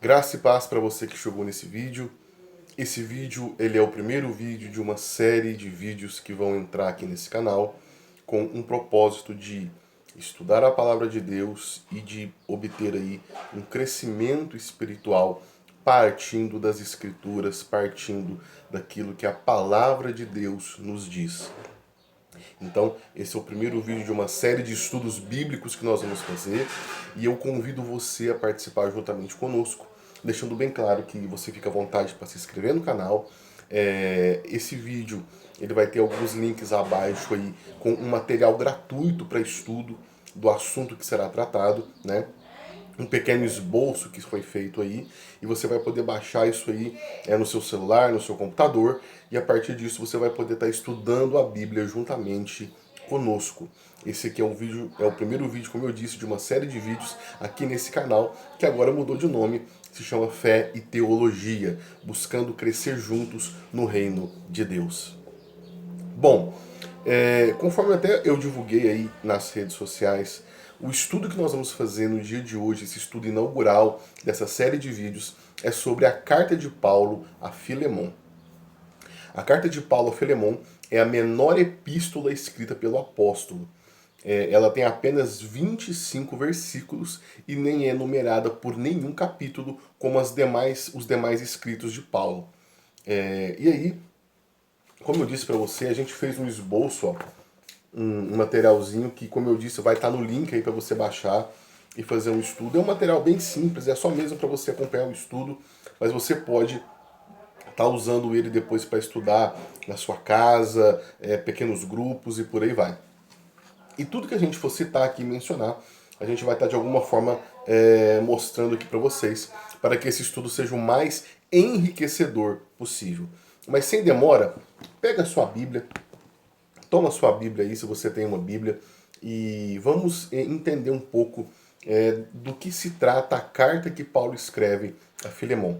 Graça e paz para você que chegou nesse vídeo. Esse vídeo ele é o primeiro vídeo de uma série de vídeos que vão entrar aqui nesse canal com um propósito de estudar a palavra de Deus e de obter aí um crescimento espiritual partindo das escrituras, partindo daquilo que a palavra de Deus nos diz. Então, esse é o primeiro vídeo de uma série de estudos bíblicos que nós vamos fazer e eu convido você a participar juntamente conosco, deixando bem claro que você fica à vontade para se inscrever no canal. Esse vídeo ele vai ter alguns links abaixo aí com um material gratuito para estudo do assunto que será tratado, né? Um pequeno esboço que foi feito aí, e você vai poder baixar isso aí no seu celular, no seu computador, e a partir disso você vai poder estar estudando a Bíblia juntamente conosco. Esse aqui é um vídeo, é o primeiro vídeo, como eu disse, de uma série de vídeos aqui nesse canal, que agora mudou de nome, se chama Fé e Teologia, buscando crescer juntos no reino de Deus. Bom, conforme até eu divulguei aí nas redes sociais, o estudo que nós vamos fazer no dia de hoje, esse estudo inaugural dessa série de vídeos, é sobre a carta de Paulo a Filemon. A carta de Paulo a Filemon é a menor epístola escrita pelo apóstolo. Ela tem apenas 25 versículos e nem é numerada por nenhum capítulo como os demais escritos de Paulo. E aí, como eu disse para você, a gente fez um esboço, ó, um materialzinho que, como eu disse, vai estar no link aí para você baixar e fazer um estudo. É um material bem simples, é só mesmo para você acompanhar o estudo, mas você pode estar usando ele depois para estudar na sua casa, pequenos grupos e por aí vai. E tudo que a gente for citar aqui e mencionar, a gente vai estar de alguma forma mostrando aqui para vocês, para que esse estudo seja o mais enriquecedor possível. Mas sem demora, pega a sua Bíblia, toma a sua Bíblia aí, se você tem uma Bíblia, e vamos entender um pouco do que se trata a carta que Paulo escreve a Filemon.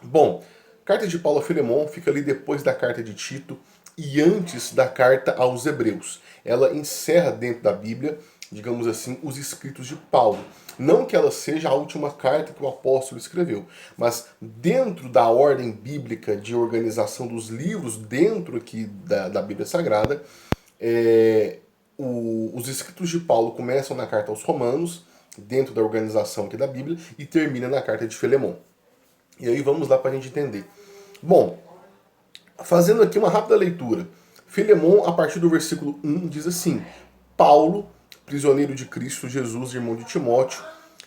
Bom, a carta de Paulo a Filemon fica ali depois da carta de Tito e antes da carta aos Hebreus. Ela encerra dentro da Bíblia, digamos assim, os escritos de Paulo. Não que ela seja a última carta que o apóstolo escreveu, mas dentro da ordem bíblica de organização dos livros dentro aqui da Bíblia Sagrada, os escritos de Paulo começam na carta aos Romanos, dentro da organização aqui da Bíblia, e termina na carta de Filemon. E aí vamos lá para a gente entender. Bom, fazendo aqui uma rápida leitura. Filemon, a partir do versículo 1, diz assim: Paulo, prisioneiro de Cristo Jesus, irmão de Timóteo,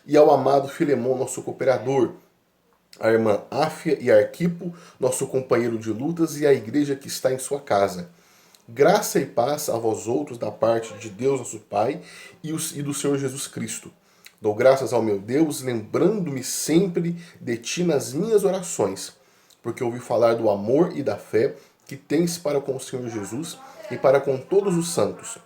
e ao amado Filemon, nosso cooperador, a irmã Áfia e Arquipo, nosso companheiro de lutas, e a igreja que está em sua casa. Graça e paz a vós outros da parte de Deus nosso Pai e do Senhor Jesus Cristo. Dou graças ao meu Deus, lembrando-me sempre de ti nas minhas orações, porque ouvi falar do amor e da fé que tens para com o Senhor Jesus e para com todos os santos.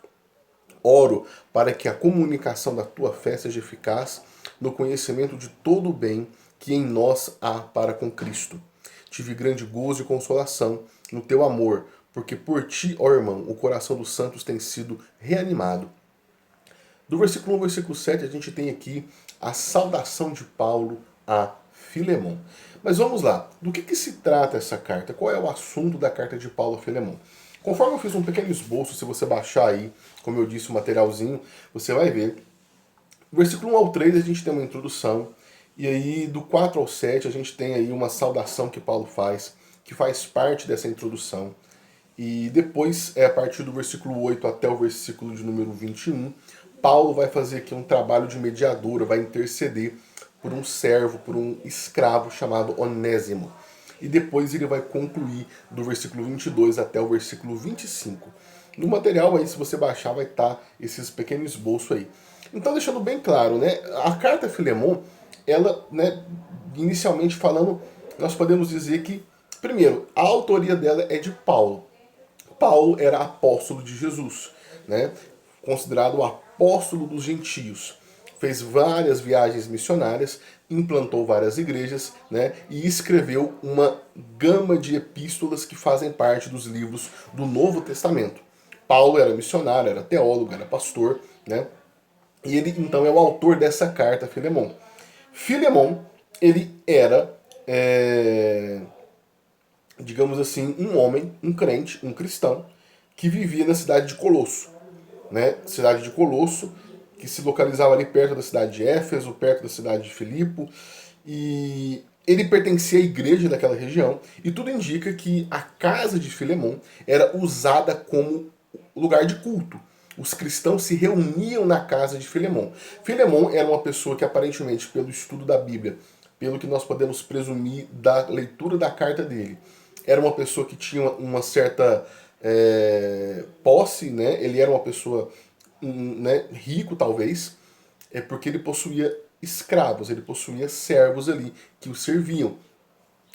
Oro para que a comunicação da tua fé seja eficaz no conhecimento de todo o bem que em nós há para com Cristo. Tive grande gozo e consolação no teu amor, porque por ti, ó irmão, o coração dos santos tem sido reanimado. Do versículo 1 ao versículo 7, a gente tem aqui a saudação de Paulo a Filemon. Mas vamos lá, do que se trata essa carta? Qual é o assunto da carta de Paulo a Filemon? Conforme eu fiz um pequeno esboço, se você baixar aí, como eu disse, o materialzinho, você vai ver. Do versículo 1 ao 3 a gente tem uma introdução, e aí do 4 ao 7 a gente tem aí uma saudação que Paulo faz, que faz parte dessa introdução. E depois, a partir do versículo 8 até o versículo de número 21, Paulo vai fazer aqui um trabalho de mediador, vai interceder por um servo, por um escravo chamado Onésimo. E depois ele vai concluir do versículo 22 até o versículo 25. No material aí, se você baixar, vai estar esses pequenos esboços aí. Então, deixando bem claro, né, a carta a Filemon, ela, né, inicialmente falando, nós podemos dizer que, primeiro, a autoria dela é de Paulo. Paulo era apóstolo de Jesus, né? Considerado o apóstolo dos gentios. Fez várias viagens missionárias, implantou várias igrejas, né? E escreveu uma gama de epístolas que fazem parte dos livros do Novo Testamento. Paulo era missionário, era teólogo, era pastor, né? E ele então é o autor dessa carta a Filemon. Filemon ele era, digamos assim, um homem, um crente, um cristão, que vivia na cidade de Colosso, né? Cidade de Colosso, que se localizava ali perto da cidade de Éfeso, perto da cidade de Filipo, e ele pertencia à igreja daquela região, e tudo indica que a casa de Filemon era usada como lugar de culto. Os cristãos se reuniam na casa de Filemon. Filemon era uma pessoa que, aparentemente, pelo estudo da Bíblia, pelo que nós podemos presumir da leitura da carta dele, era uma pessoa que tinha uma certa posse, né? Ele era uma pessoa né, rico, talvez, porque ele possuía escravos, ele possuía servos ali que o serviam.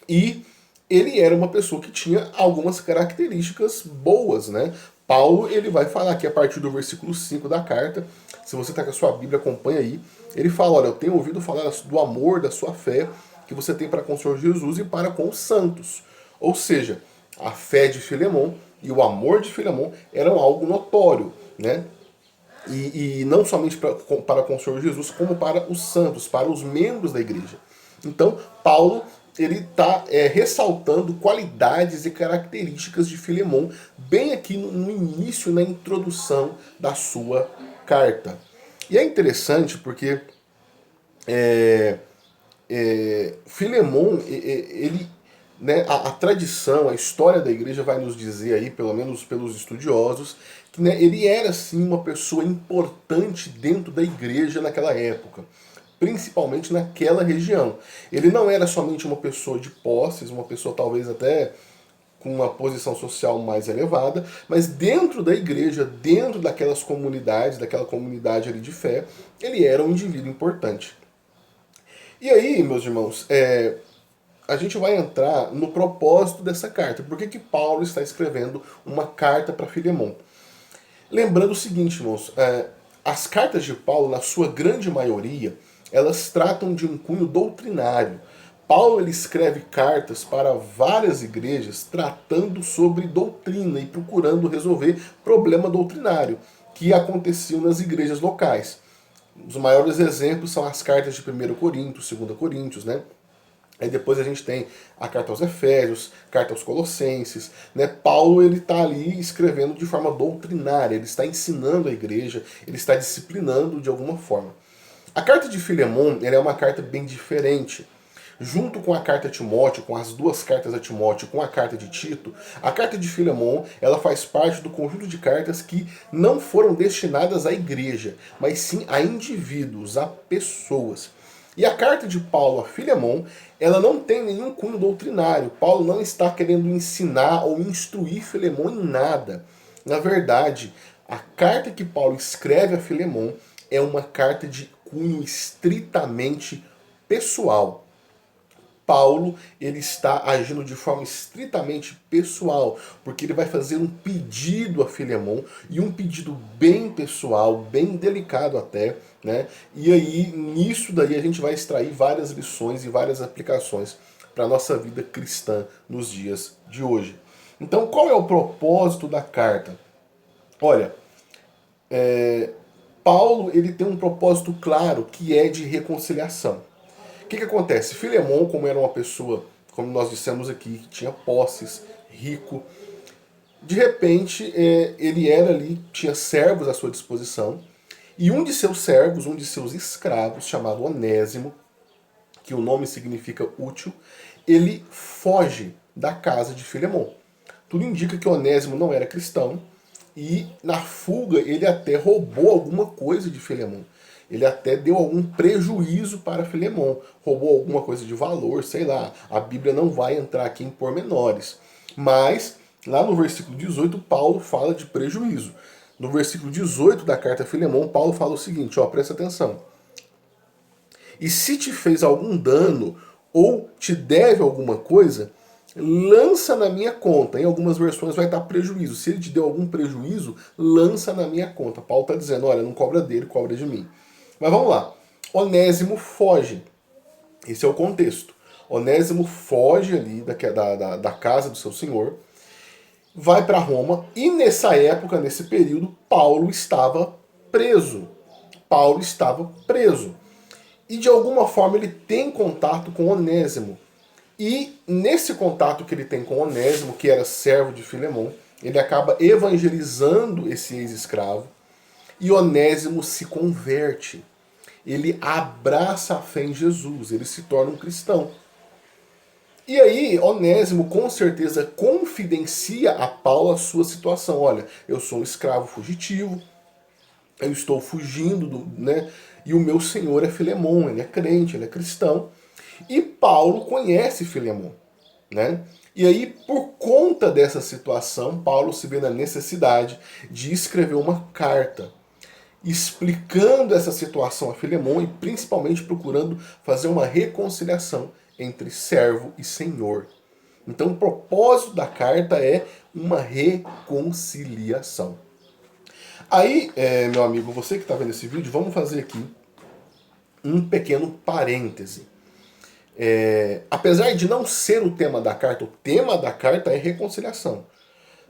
E ele era uma pessoa que tinha algumas características boas, né? Paulo, ele vai falar aqui a partir do versículo 5 da carta, se você está com a sua Bíblia, acompanha aí. Ele fala, olha, eu tenho ouvido falar do amor, da sua fé, que você tem para com o Senhor Jesus e para com os santos. Ou seja, a fé de Filemon e o amor de Filemon eram algo notório, né? E não somente para com o Senhor Jesus, como para os santos, para os membros da igreja. Então, Paulo ele está ressaltando qualidades e características de Filemon bem aqui no início, na introdução da sua carta. E é interessante porque Filemon, ele, né, a tradição, a história da igreja vai nos dizer aí, pelo menos pelos estudiosos, que né, ele era sim uma pessoa importante dentro da igreja naquela época, principalmente naquela região. Ele não era somente uma pessoa de posses, uma pessoa talvez até com uma posição social mais elevada, mas dentro da igreja, dentro daquelas comunidades, daquela comunidade ali de fé, ele era um indivíduo importante. E aí, meus irmãos, a gente vai entrar no propósito dessa carta. Por que Paulo está escrevendo uma carta para Filemon? Lembrando o seguinte, irmãos, as cartas de Paulo, na sua grande maioria, elas tratam de um cunho doutrinário. Paulo ele escreve cartas para várias igrejas tratando sobre doutrina e procurando resolver problema doutrinário que aconteciam nas igrejas locais. Os maiores exemplos são as cartas de 1 Coríntios, 2 Coríntios, né? Aí depois a gente tem a carta aos Efésios, carta aos Colossenses, né? Paulo ele está ali escrevendo de forma doutrinária, ele está ensinando a igreja, ele está disciplinando de alguma forma. A carta de Filemon ela é uma carta bem diferente. Junto com a carta a Timóteo, com as duas cartas a Timóteo, com a carta de Tito, a carta de Filemon ela faz parte do conjunto de cartas que não foram destinadas à igreja, mas sim a indivíduos, a pessoas. E a carta de Paulo a Filemon, ela não tem nenhum cunho doutrinário. Paulo não está querendo ensinar ou instruir Filemon em nada. Na verdade, a carta que Paulo escreve a Filemon é uma carta de cunho estritamente pessoal. Paulo ele está agindo de forma estritamente pessoal, porque ele vai fazer um pedido a Filemon, e um pedido bem pessoal, bem delicado até, né? E aí, nisso daí a gente vai extrair várias lições e várias aplicações para a nossa vida cristã nos dias de hoje. Então, qual é o propósito da carta? Olha, Paulo ele tem um propósito claro que é de reconciliação. O que acontece? Filemon, como era uma pessoa, como nós dissemos aqui, que tinha posses, rico, de repente ele era ali, tinha servos à sua disposição, e um de seus servos, um de seus escravos, chamado Onésimo, que o nome significa útil, ele foge da casa de Filemon. Tudo indica que Onésimo não era cristão, e na fuga ele até roubou alguma coisa de Filemon. Ele até deu algum prejuízo para Filemon, roubou alguma coisa de valor, sei lá. A Bíblia não vai entrar aqui em pormenores. Mas, lá no versículo 18, Paulo fala de prejuízo. No versículo 18 da carta a Filemon, Paulo fala o seguinte, ó, presta atenção. E se te fez algum dano ou te deve alguma coisa, lança na minha conta. Em algumas versões vai estar prejuízo. Se ele te deu algum prejuízo, lança na minha conta. Paulo está dizendo, olha, não cobra dele, cobra de mim. Mas vamos lá. Onésimo foge. Esse é o contexto. Onésimo foge ali da casa do seu senhor, vai para Roma, e nessa época, nesse período, Paulo estava preso. Paulo estava preso. e de alguma forma ele tem contato com Onésimo. E nesse contato que ele tem com Onésimo, que era servo de Filemon, ele acaba evangelizando esse ex-escravo, e Onésimo se converte. Ele abraça a fé em Jesus, ele se torna um cristão. E aí, Onésimo com certeza confidencia a Paulo a sua situação. Olha, eu sou um escravo fugitivo, eu estou fugindo, né? E o meu senhor é Filemon, ele é crente, ele é cristão. E Paulo conhece Filemon, né? E aí, por conta dessa situação, Paulo se vê na necessidade de escrever uma carta explicando essa situação a Filemon e principalmente procurando fazer uma reconciliação entre servo e senhor. Então, o propósito da carta é uma reconciliação. Aí, meu amigo, você que está vendo esse vídeo, vamos fazer aqui um pequeno parêntese. Apesar de não ser o tema da carta é reconciliação.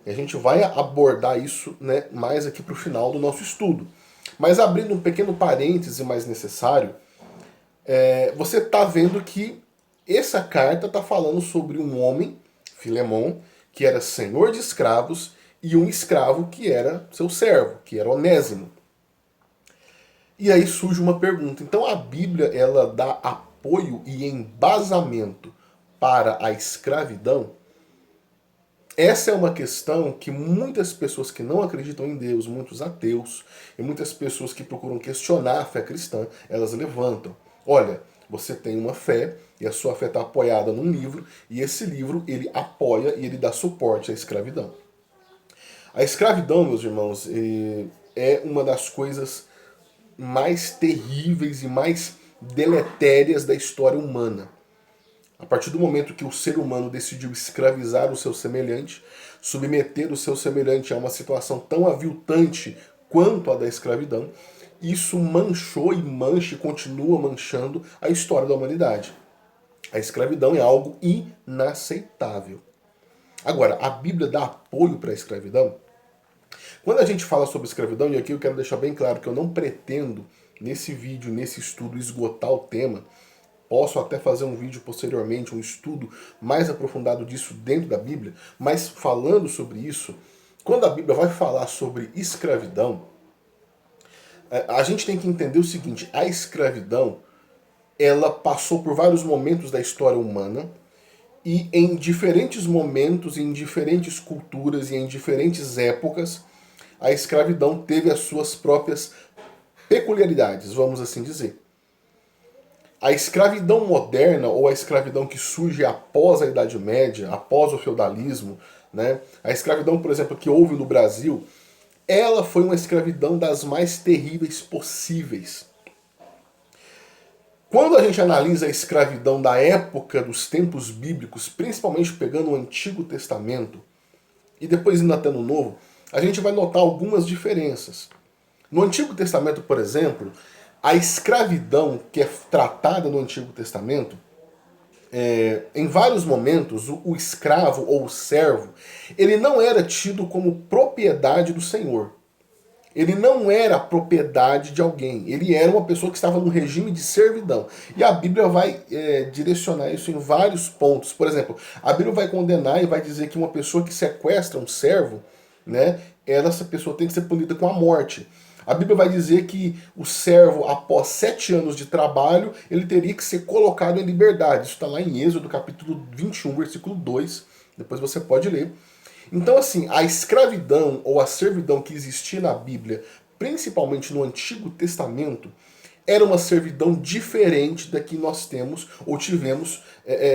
E a gente vai abordar isso, né, mais aqui para o final do nosso estudo. Mas abrindo um pequeno parêntese mais necessário, você está vendo que essa carta está falando sobre um homem, Filemon, que era senhor de escravos, e um escravo que era seu servo, que era Onésimo. E aí surge uma pergunta. Então a Bíblia ela dá apoio e embasamento para a escravidão? Essa é uma questão que muitas pessoas que não acreditam em Deus, muitos ateus, e muitas pessoas que procuram questionar a fé cristã, elas levantam. Olha, você tem uma fé, e a sua fé está apoiada num livro, e esse livro ele apoia e ele dá suporte à escravidão. A escravidão, meus irmãos, é uma das coisas mais terríveis e mais deletérias da história humana. A partir do momento que o ser humano decidiu escravizar o seu semelhante, submeter o seu semelhante a uma situação tão aviltante quanto a da escravidão, isso manchou e mancha e continua manchando a história da humanidade. A escravidão é algo inaceitável. Agora, a Bíblia dá apoio para a escravidão? Quando a gente fala sobre escravidão, e aqui eu quero deixar bem claro que eu não pretendo, nesse vídeo, nesse estudo, esgotar o tema. Posso até fazer um vídeo posteriormente, um estudo mais aprofundado disso dentro da Bíblia, mas falando sobre isso, quando a Bíblia vai falar sobre escravidão, a gente tem que entender o seguinte: a escravidão, ela passou por vários momentos da história humana, e em diferentes momentos, em diferentes culturas e em diferentes épocas, a escravidão teve as suas próprias peculiaridades, vamos assim dizer. A escravidão moderna, ou a escravidão que surge após a Idade Média, após o feudalismo, né? A escravidão, por exemplo, que houve no Brasil, ela foi uma escravidão das mais terríveis possíveis. Quando a gente analisa a escravidão da época dos tempos bíblicos, principalmente pegando o Antigo Testamento, e depois indo até no Novo, a gente vai notar algumas diferenças. No Antigo Testamento, por exemplo, a escravidão que é tratada no Antigo Testamento, em vários momentos, o escravo ou o servo, ele não era tido como propriedade do Senhor. Ele não era propriedade de alguém. Ele era uma pessoa que estava num regime de servidão. E a Bíblia vai direcionar isso em vários pontos. Por exemplo, a Bíblia vai condenar e vai dizer que uma pessoa que sequestra um servo, né, essa pessoa tem que ser punida com a morte. A Bíblia vai dizer que o servo, após 7 anos de trabalho, ele teria que ser colocado em liberdade. Isso está lá em Êxodo, capítulo 21, versículo 2. Depois você pode ler. Então, assim, a escravidão ou a servidão que existia na Bíblia, principalmente no Antigo Testamento, era uma servidão diferente da que nós temos ou tivemos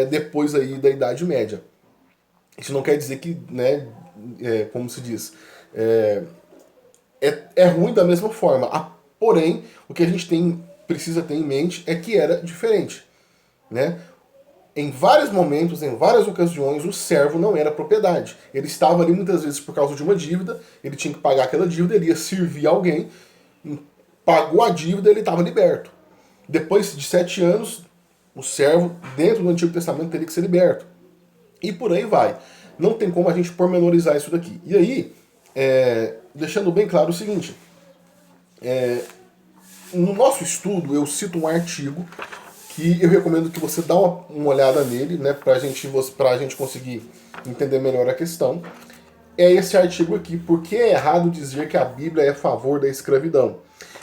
depois aí da Idade Média. Isso não quer dizer que, né, como se diz, é ruim da mesma forma. Porém, o que a gente precisa ter em mente é que era diferente, né? Em vários momentos, em várias ocasiões, o servo não era propriedade. Ele estava ali muitas vezes por causa de uma dívida, ele tinha que pagar aquela dívida, ele ia servir alguém, pagou a dívida, ele estava liberto. Depois de 7 anos, o servo, dentro do Antigo Testamento, teria que ser liberto. E por aí vai. Não tem como a gente pormenorizar isso daqui. E aí, deixando bem claro o seguinte, no nosso estudo eu cito um artigo que eu recomendo que você dá uma olhada nele, né, pra gente conseguir entender melhor a questão. É esse artigo aqui, Por que é errado dizer que a Bíblia é a favor da escravidão?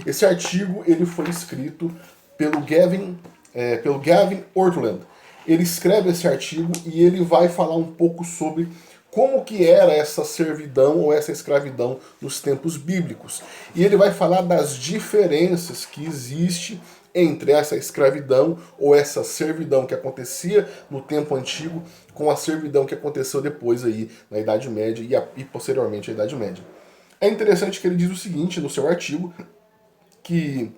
Esse artigo ele foi escrito pelo Gavin Ortland. Ele escreve esse artigo e ele vai falar um pouco sobre como que era essa servidão ou essa escravidão nos tempos bíblicos. E ele vai falar das diferenças que existe entre essa escravidão ou essa servidão que acontecia no tempo antigo com a servidão que aconteceu depois aí na Idade Média e posteriormente à Idade Média. É interessante que ele diz o seguinte no seu artigo, que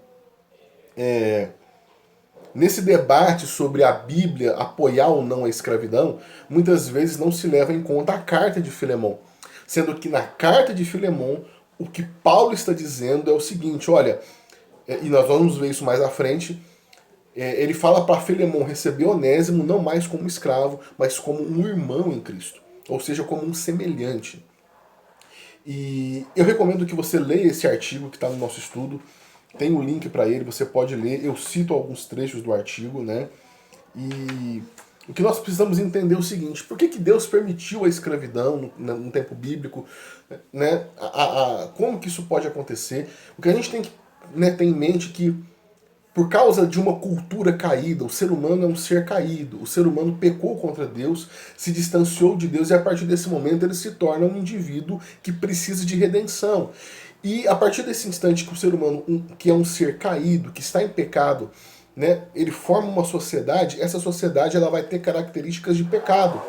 nesse debate sobre a Bíblia apoiar ou não a escravidão, muitas vezes não se leva em conta a carta de Filemão. Sendo que na carta de Filemão, o que Paulo está dizendo é o seguinte, olha, e nós vamos ver isso mais à frente, ele fala para Filemão receber Onésimo não mais como escravo, mas como um irmão em Cristo. Ou seja, como um semelhante. E eu recomendo que você leia esse artigo que está no nosso estudo. Tem um link para ele, você pode ler. Eu cito alguns trechos do artigo, né? E o que nós precisamos entender é o seguinte: por que Deus permitiu a escravidão no tempo bíblico? Né? Como que isso pode acontecer? O que a gente tem que ter em mente é que, por causa de uma cultura caída, o ser humano é um ser caído. O ser humano pecou contra Deus, se distanciou de Deus e a partir desse momento ele se torna um indivíduo que precisa de redenção. E a partir desse instante que o ser humano, que é um ser caído, que está em pecado, né, ele forma uma sociedade, essa sociedade ela vai ter características de pecado.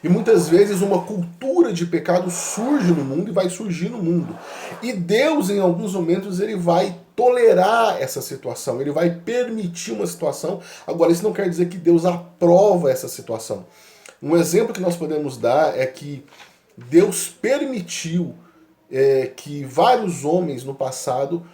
E muitas vezes uma cultura de pecado surge no mundo e vai surgir no mundo. E Deus, em alguns momentos, ele vai tolerar essa situação, ele vai permitir uma situação. Agora, isso não quer dizer que Deus aprova essa situação. Um exemplo que nós podemos dar é que Deus permitiu que vários homens no passado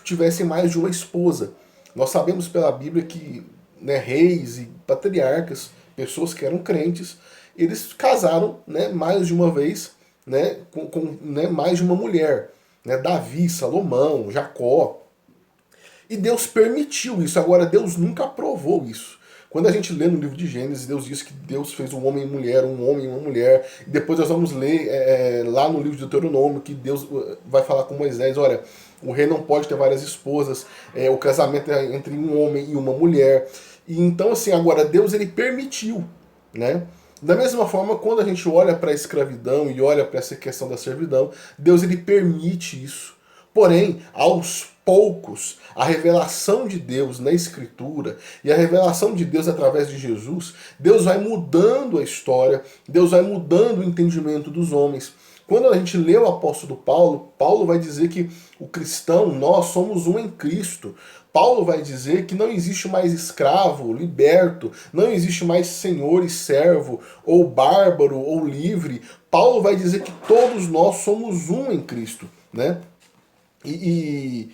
tivessem mais de uma esposa. Nós sabemos pela Bíblia que reis e patriarcas, pessoas que eram crentes, eles casaram mais de uma vez com mais de uma mulher. Davi, Salomão, Jacó. E Deus permitiu isso. Agora, Deus nunca aprovou isso. Quando a gente lê no livro de Gênesis, Deus diz que Deus fez um homem e uma mulher. E depois nós vamos ler lá no livro de Deuteronômio que Deus vai falar com Moisés, olha, o rei não pode ter várias esposas, o casamento é entre um homem e uma mulher. E então, assim, agora Deus ele permitiu, né? Da mesma forma, quando a gente olha para a escravidão e olha para essa questão da servidão, Deus ele permite isso. Porém, aos poucos, a revelação de Deus na Escritura e a revelação de Deus através de Jesus, Deus vai mudando a história, Deus vai mudando o entendimento dos homens. Quando a gente lê o apóstolo Paulo, Paulo vai dizer que o cristão, nós somos um em Cristo. Paulo vai dizer que não existe mais escravo, liberto, não existe mais senhor e servo, ou bárbaro, ou livre. Paulo vai dizer que todos nós somos um em Cristo, né? E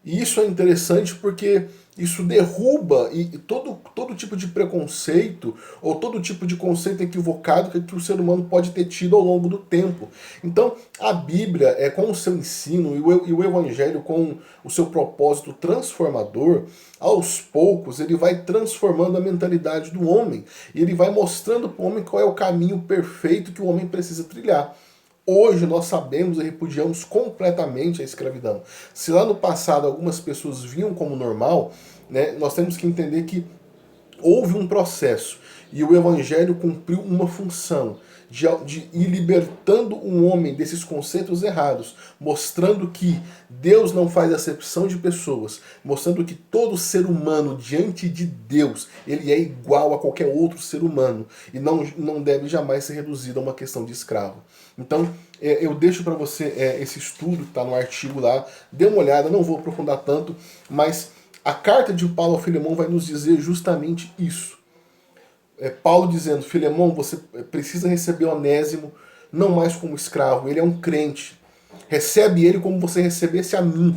isso é interessante porque isso derruba todo tipo de preconceito ou todo tipo de conceito equivocado que o ser humano pode ter tido ao longo do tempo. Então, a Bíblia, com o seu ensino e o Evangelho com o seu propósito transformador, aos poucos ele vai transformando a mentalidade do homem. E ele vai mostrando para o homem qual é o caminho perfeito que o homem precisa trilhar. Hoje nós sabemos e repudiamos completamente a escravidão. Se lá no passado algumas pessoas viam como normal, nós temos que entender que houve um processo e o Evangelho cumpriu uma função de ir libertando um homem desses conceitos errados, mostrando que Deus não faz acepção de pessoas, mostrando que todo ser humano diante de Deus, ele é igual a qualquer outro ser humano e não deve jamais ser reduzido a uma questão de escravo. Então, eu deixo para você esse estudo, está no artigo lá, dê uma olhada, não vou aprofundar tanto, mas a carta de Paulo a Filemão vai nos dizer justamente isso. Paulo dizendo, Filemão, você precisa receber Onésimo, não mais como escravo, ele é um crente. Recebe ele como você recebesse a mim,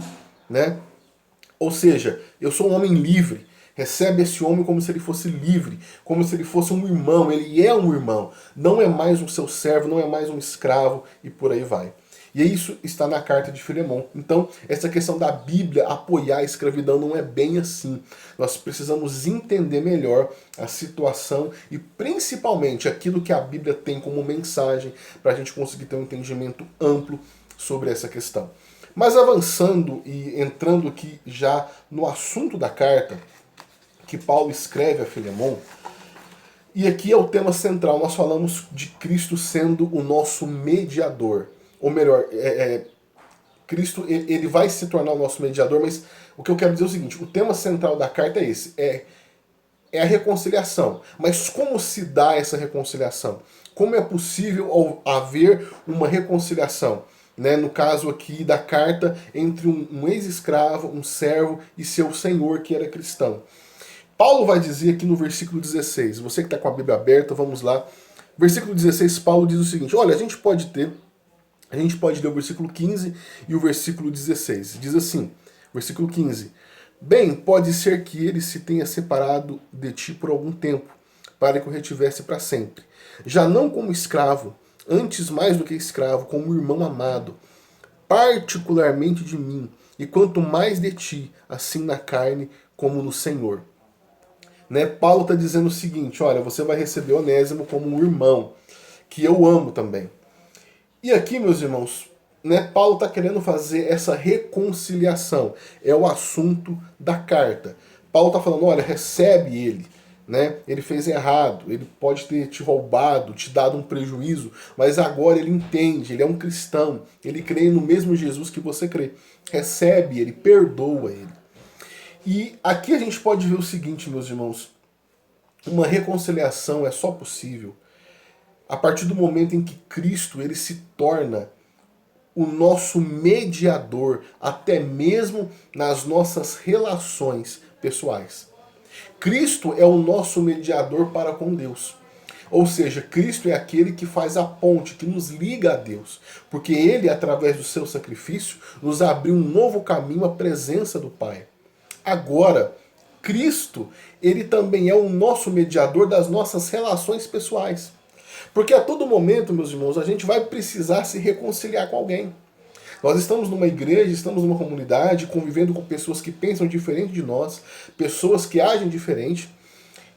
né? Ou seja, eu sou um homem livre. Recebe esse homem como se ele fosse livre, como se ele fosse um irmão. Ele é um irmão, não é mais um seu servo, não é mais um escravo e por aí vai. E isso está na carta de Filemão. Então, essa questão da Bíblia apoiar a escravidão não é bem assim. Nós precisamos entender melhor a situação e principalmente aquilo que a Bíblia tem como mensagem para a gente conseguir ter um entendimento amplo sobre essa questão. Mas avançando e entrando aqui já no assunto da carta que Paulo escreve a Filemão, e aqui é o tema central, nós falamos de Cristo sendo o nosso mediador. Ou melhor, Cristo ele vai se tornar o nosso mediador, mas o que eu quero dizer é o seguinte, o tema central da carta é esse, é a reconciliação. Mas como se dá essa reconciliação? Como é possível haver uma reconciliação? Né, no caso aqui da carta, entre um ex-escravo, um servo e seu senhor que era cristão. Paulo vai dizer aqui no versículo 16, você que está com a Bíblia aberta, vamos lá. Versículo 16, Paulo diz o seguinte, olha, a gente pode ler o versículo 15 e o versículo 16. Diz assim, versículo 15, bem, pode ser que ele se tenha separado de ti por algum tempo, para que o retivesse para sempre. Já não como escravo, antes mais do que escravo, como irmão amado, particularmente de mim, e quanto mais de ti, assim na carne como no Senhor. Né? Paulo está dizendo o seguinte, olha, você vai receber Onésimo como um irmão, que eu amo também. E aqui, meus irmãos, né, Paulo está querendo fazer essa reconciliação. É o assunto da carta. Paulo está falando, olha, recebe ele. Né? Ele fez errado, ele pode ter te roubado, te dado um prejuízo, mas agora ele entende, ele é um cristão, ele crê no mesmo Jesus que você crê. Recebe ele, perdoa ele. E aqui a gente pode ver o seguinte, meus irmãos, uma reconciliação é só possível a partir do momento em que Cristo ele se torna o nosso mediador, até mesmo nas nossas relações pessoais. Cristo é o nosso mediador para com Deus. Ou seja, Cristo é aquele que faz a ponte, que nos liga a Deus. Porque ele, através do seu sacrifício, nos abriu um novo caminho à presença do Pai. Agora, Cristo, ele também é o nosso mediador das nossas relações pessoais. Porque a todo momento, meus irmãos, a gente vai precisar se reconciliar com alguém. Nós estamos numa igreja, estamos numa comunidade, convivendo com pessoas que pensam diferente de nós, pessoas que agem diferente.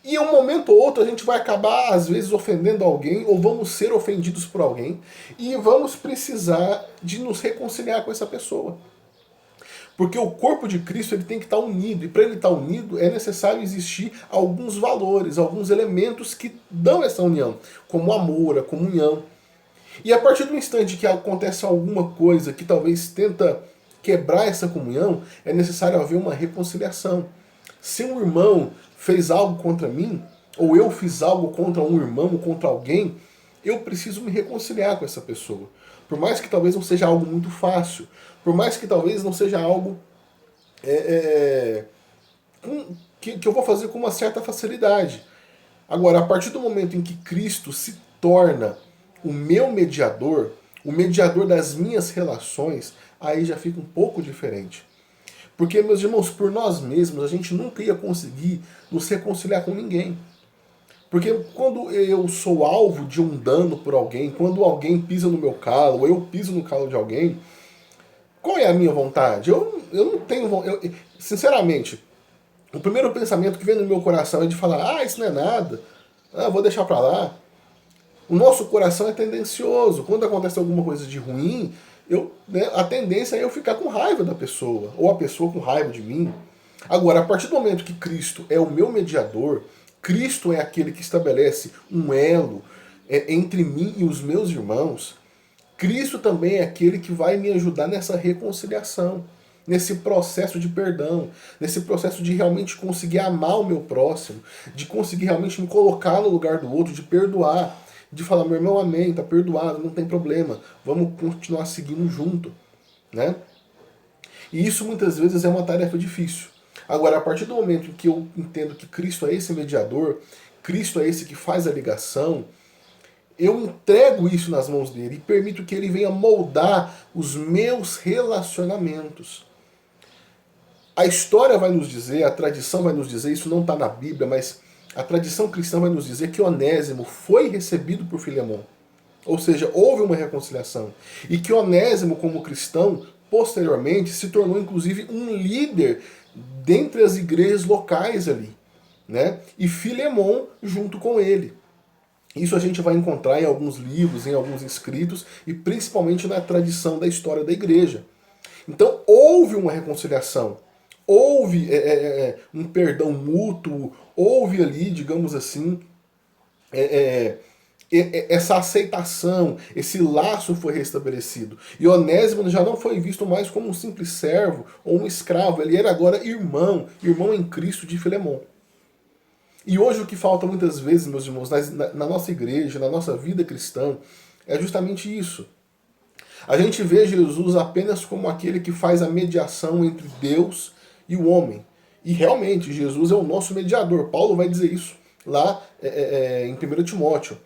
E em um momento ou outro a gente vai acabar, às vezes, ofendendo alguém, ou vamos ser ofendidos por alguém, e vamos precisar de nos reconciliar com essa pessoa. Porque o corpo de Cristo ele tem que estar unido, e para ele estar unido é necessário existir alguns valores, alguns elementos que dão essa união, como o amor, a comunhão. E a partir do instante que acontece alguma coisa que talvez tenta quebrar essa comunhão, é necessário haver uma reconciliação. Se um irmão fez algo contra mim, ou eu fiz algo contra um irmão, ou contra alguém, eu preciso me reconciliar com essa pessoa. Por mais que talvez não seja algo muito fácil, por mais que talvez não seja algo que eu vou fazer com uma certa facilidade. Agora, a partir do momento em que Cristo se torna o meu mediador, o mediador das minhas relações, aí já fica um pouco diferente. Porque, meus irmãos, por nós mesmos, a gente nunca ia conseguir nos reconciliar com ninguém. Porque quando eu sou alvo de um dano por alguém, quando alguém pisa no meu calo, ou eu piso no calo de alguém, qual é a minha vontade? Eu não tenho vontade. Sinceramente, o primeiro pensamento que vem no meu coração é de falar, isso não é nada, vou deixar pra lá. O nosso coração é tendencioso. Quando acontece alguma coisa de ruim, a tendência é eu ficar com raiva da pessoa, ou a pessoa com raiva de mim. Agora, a partir do momento que Cristo é o meu mediador, Cristo é aquele que estabelece um elo entre mim e os meus irmãos, Cristo também é aquele que vai me ajudar nessa reconciliação, nesse processo de perdão, nesse processo de realmente conseguir amar o meu próximo, de conseguir realmente me colocar no lugar do outro, de perdoar, de falar, meu irmão, amém, tá perdoado, não tem problema, vamos continuar seguindo junto, né? E isso muitas vezes é uma tarefa difícil. Agora, a partir do momento em que eu entendo que Cristo é esse mediador, Cristo é esse que faz a ligação, eu entrego isso nas mãos dele e permito que ele venha moldar os meus relacionamentos. A história vai nos dizer, a tradição vai nos dizer, isso não está na Bíblia, mas a tradição cristã vai nos dizer que Onésimo foi recebido por Filemão. Ou seja, houve uma reconciliação. E que Onésimo, como cristão, posteriormente se tornou inclusive um líder dentre as igrejas locais ali, né? E Filemon junto com ele. Isso a gente vai encontrar em alguns livros, em alguns escritos e principalmente na tradição da história da igreja. Então houve uma reconciliação, houve um perdão mútuo, houve ali, digamos assim, essa aceitação, esse laço foi restabelecido. E Onésimo já não foi visto mais como um simples servo ou um escravo, ele era agora irmão em Cristo de Filemon. E hoje o que falta muitas vezes, meus irmãos, na nossa igreja, na nossa vida cristã, é justamente isso. A gente vê Jesus apenas como aquele que faz a mediação entre Deus e o homem. E realmente, Jesus é o nosso mediador. Paulo vai dizer isso lá em 1 Timóteo.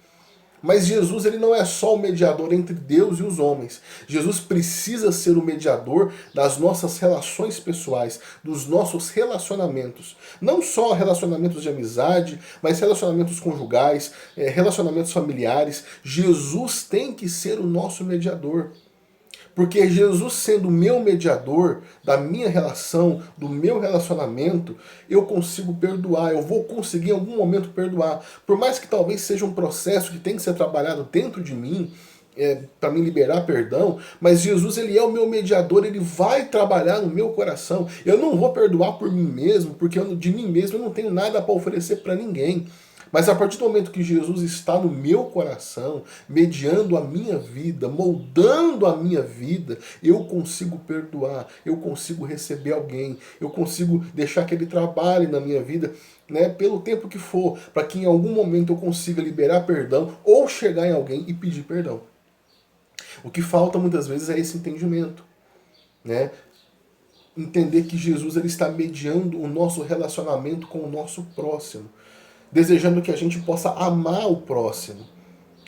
Mas Jesus ele não é só o mediador entre Deus e os homens. Jesus precisa ser o mediador das nossas relações pessoais, dos nossos relacionamentos. Não só relacionamentos de amizade, mas relacionamentos conjugais, relacionamentos familiares. Jesus tem que ser o nosso mediador. Porque Jesus sendo o meu mediador da minha relação, do meu relacionamento, eu consigo perdoar, eu vou conseguir em algum momento perdoar. Por mais que talvez seja um processo que tem que ser trabalhado dentro de mim, para me liberar perdão, mas Jesus ele é o meu mediador, ele vai trabalhar no meu coração. Eu não vou perdoar por mim mesmo, porque de mim mesmo eu não tenho nada para oferecer para ninguém. Mas a partir do momento que Jesus está no meu coração, mediando a minha vida, moldando a minha vida, eu consigo perdoar, eu consigo receber alguém, eu consigo deixar que ele trabalhe na minha vida, né, pelo tempo que for, para que em algum momento eu consiga liberar perdão ou chegar em alguém e pedir perdão. O que falta muitas vezes é esse entendimento, né? Entender que Jesus ele está mediando o nosso relacionamento com o nosso próximo, desejando que a gente possa amar o próximo,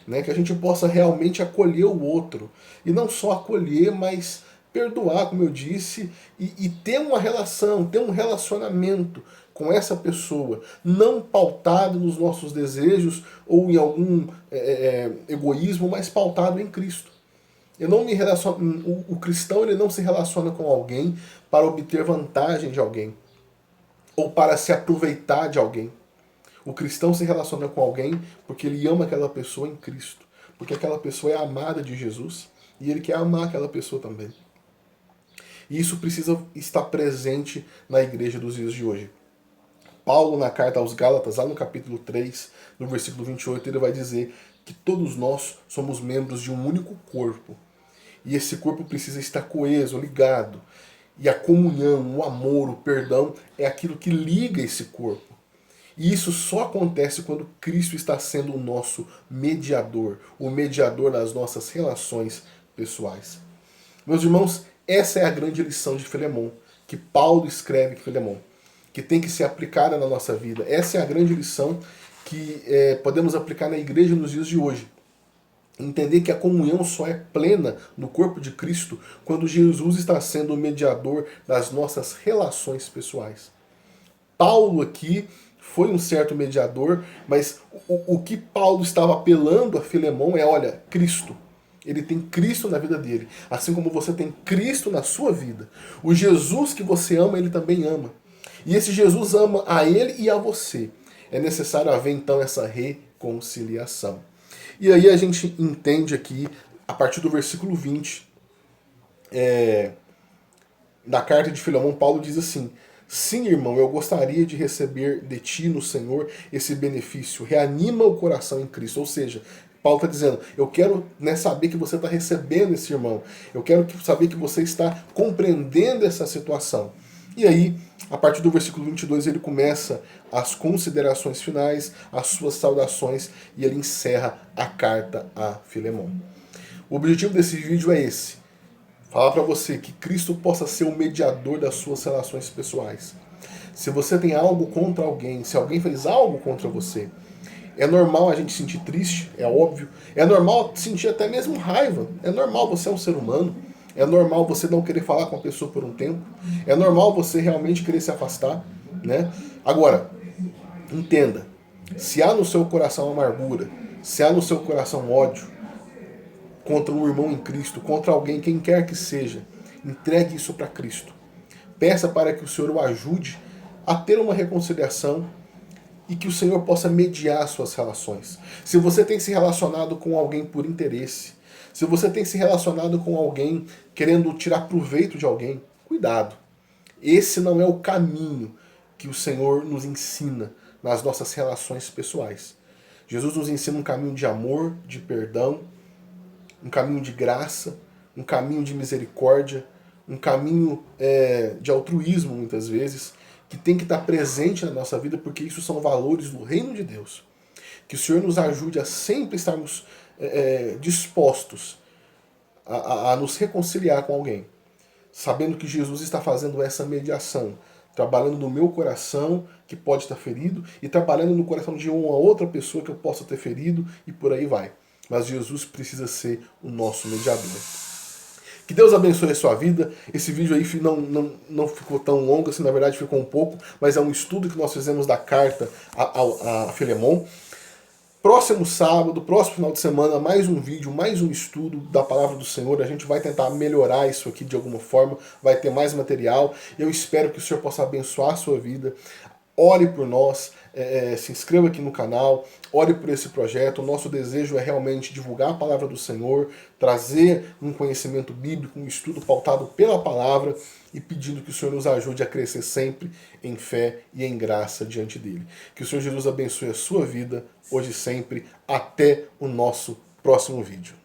né? Que a gente possa realmente acolher o outro. E não só acolher, mas perdoar, como eu disse, e ter uma relação, ter um relacionamento com essa pessoa, não pautado nos nossos desejos ou em algum egoísmo, mas pautado em Cristo. Eu não me relaciono, o cristão ele não se relaciona com alguém para obter vantagem de alguém ou para se aproveitar de alguém. O cristão se relaciona com alguém porque ele ama aquela pessoa em Cristo. Porque aquela pessoa é amada de Jesus e ele quer amar aquela pessoa também. E isso precisa estar presente na igreja dos dias de hoje. Paulo, na carta aos Gálatas, lá no capítulo 3, no versículo 28, ele vai dizer que todos nós somos membros de um único corpo. E esse corpo precisa estar coeso, ligado. E a comunhão, o amor, o perdão é aquilo que liga esse corpo. E isso só acontece quando Cristo está sendo o nosso mediador, o mediador das nossas relações pessoais. Meus irmãos, essa é a grande lição de Filemon, que Paulo escreve em Filemon, que tem que ser aplicada na nossa vida. Essa é a grande lição que podemos aplicar na igreja nos dias de hoje. Entender que a comunhão só é plena no corpo de Cristo quando Jesus está sendo o mediador das nossas relações pessoais. Paulo aqui foi um certo mediador, mas o que Paulo estava apelando a Filemon é, olha, Cristo. Ele tem Cristo na vida dele, assim como você tem Cristo na sua vida. O Jesus que você ama, ele também ama. E esse Jesus ama a ele e a você. É necessário haver então essa reconciliação. E aí a gente entende aqui, a partir do versículo 20, da carta de Filemon, Paulo diz assim: sim, irmão, eu gostaria de receber de ti no Senhor esse benefício. Reanima o coração em Cristo. Ou seja, Paulo está dizendo, eu quero saber que você está recebendo esse irmão. Eu quero saber que você está compreendendo essa situação. E aí, a partir do versículo 22, ele começa as considerações finais, as suas saudações, e ele encerra a carta a Filemon. O objetivo desse vídeo é esse: falar para você que Cristo possa ser o mediador das suas relações pessoais. Se você tem algo contra alguém, se alguém fez algo contra você, é normal a gente sentir triste, é óbvio. É normal sentir até mesmo raiva. É normal, você é um ser humano. É normal você não querer falar com a pessoa por um tempo. É normal você realmente querer se afastar, né? Agora, entenda, se há no seu coração amargura, se há no seu coração ódio, contra um irmão em Cristo, contra alguém, quem quer que seja, entregue isso para Cristo. Peça para que o Senhor o ajude a ter uma reconciliação e que o Senhor possa mediar suas relações. Se você tem se relacionado com alguém por interesse, se você tem se relacionado com alguém querendo tirar proveito de alguém, cuidado. Esse não é o caminho que o Senhor nos ensina nas nossas relações pessoais. Jesus nos ensina um caminho de amor, de perdão, um caminho de graça, um caminho de misericórdia, um caminho de altruísmo, muitas vezes, que tem que estar presente na nossa vida, porque isso são valores do reino de Deus. Que o Senhor nos ajude a sempre estarmos dispostos a nos reconciliar com alguém, sabendo que Jesus está fazendo essa mediação, trabalhando no meu coração, que pode estar ferido, e trabalhando no coração de uma outra pessoa que eu possa ter ferido, e por aí vai. Mas Jesus precisa ser o nosso mediador. Que Deus abençoe a sua vida. Esse vídeo aí não ficou tão longo, assim, na verdade ficou um pouco, mas é um estudo que nós fizemos da carta a Filemon. Próximo sábado, próximo final de semana, mais um vídeo, mais um estudo da Palavra do Senhor. A gente vai tentar melhorar isso aqui de alguma forma, vai ter mais material. Eu espero que o Senhor possa abençoar a sua vida. Ore por nós, se inscreva aqui no canal, ore por esse projeto. O nosso desejo é realmente divulgar a Palavra do Senhor, trazer um conhecimento bíblico, um estudo pautado pela Palavra e pedindo que o Senhor nos ajude a crescer sempre em fé e em graça diante dEle. Que o Senhor Jesus abençoe a sua vida, hoje e sempre. Até o nosso próximo vídeo.